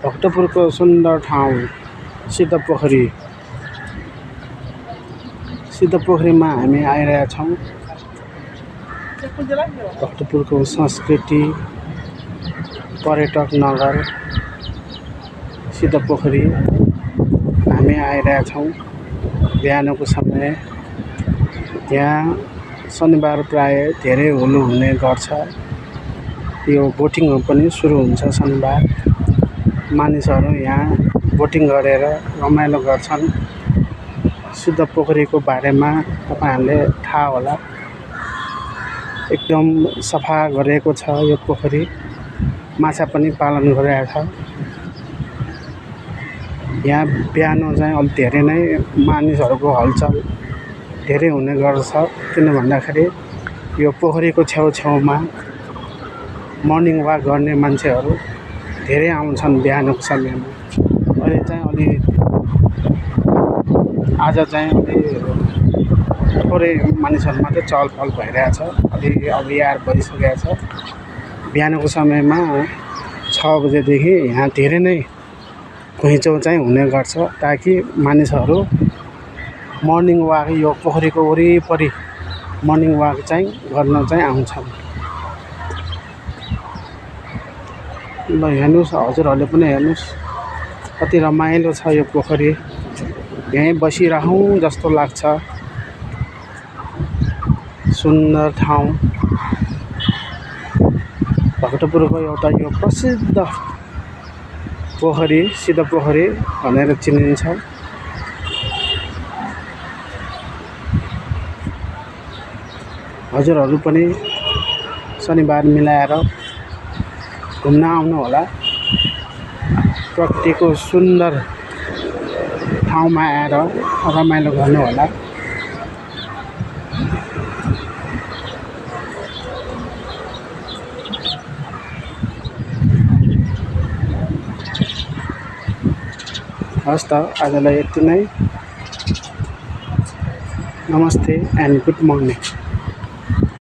भक्तपुरको सुन्दर ठाउँ सिद्धपोखरीमा हामी आइरहेका छौँ। भक्तपुरको संस्कृति पर्यटक नगर सिद्धपोखरी हामी आइरहेका छौँ। बिहानको समय यहाँ शनिबार प्राय धेरै हुनु हुने गर्छ। यो बोटिङहरू पनि सुरु हुन्छ शनिबार। मानिसहरू यहाँ बोटिङ गरेर रमाइलो गर्छन्। सिद्धपोखरीको बारेमा तपाईहरुले थाहा होला, एकदम सफा गरेको छ यो पोखरी। माछा पनि पालन गरिरहेको छ। यहाँ बिहान चाहिँ अलि धेरै नै मानिसहरूको हलचल धेरै हुने गर्छ। किन भन्दाखेरि यो पोखरीको छेउछाउमा मर्निङ वाक गर्ने मान्छेहरू धेरै आउँछन् बिहानको समयमा। अहिले चाहिँ आज चाहिँ थोरै मानिसहरू मात्रै चहलपहल भइरहेछ। अब 8 बजिसकेको छ। बिहानको समयमा 6 बजेदेखि यहाँ धेरै नै घुइँचो चाहिँ हुने गर्छ, ताकि मानिसहरू मर्निङ वाक यो पोखरीको वरिपरि मर्निङ वाक चाहिँ गर्न चाहिँ आउँछन्। ल हेर्नुहोस्, हजुरहरूले पनि हेर्नुहोस् कति रमाइलो छ यो पोखरी। यहीँ बसिरहौँ जस्तो लाग्छ। सुन्दर ठाउँ भक्तपुरको एउटा यो प्रसिद्ध पोखरी सिद्धपोखरी भनेर चिनिन्छ। हजुरहरू पनि शनिबार मिलाएर घुम्न आउनु होला। प्रकृतिको सुन्दर ठाउँमा आएर रमाइलो गर्नु होला। हस् त, आजलाई यति नै। नमस्ते एन्ड गुड मर्निङ।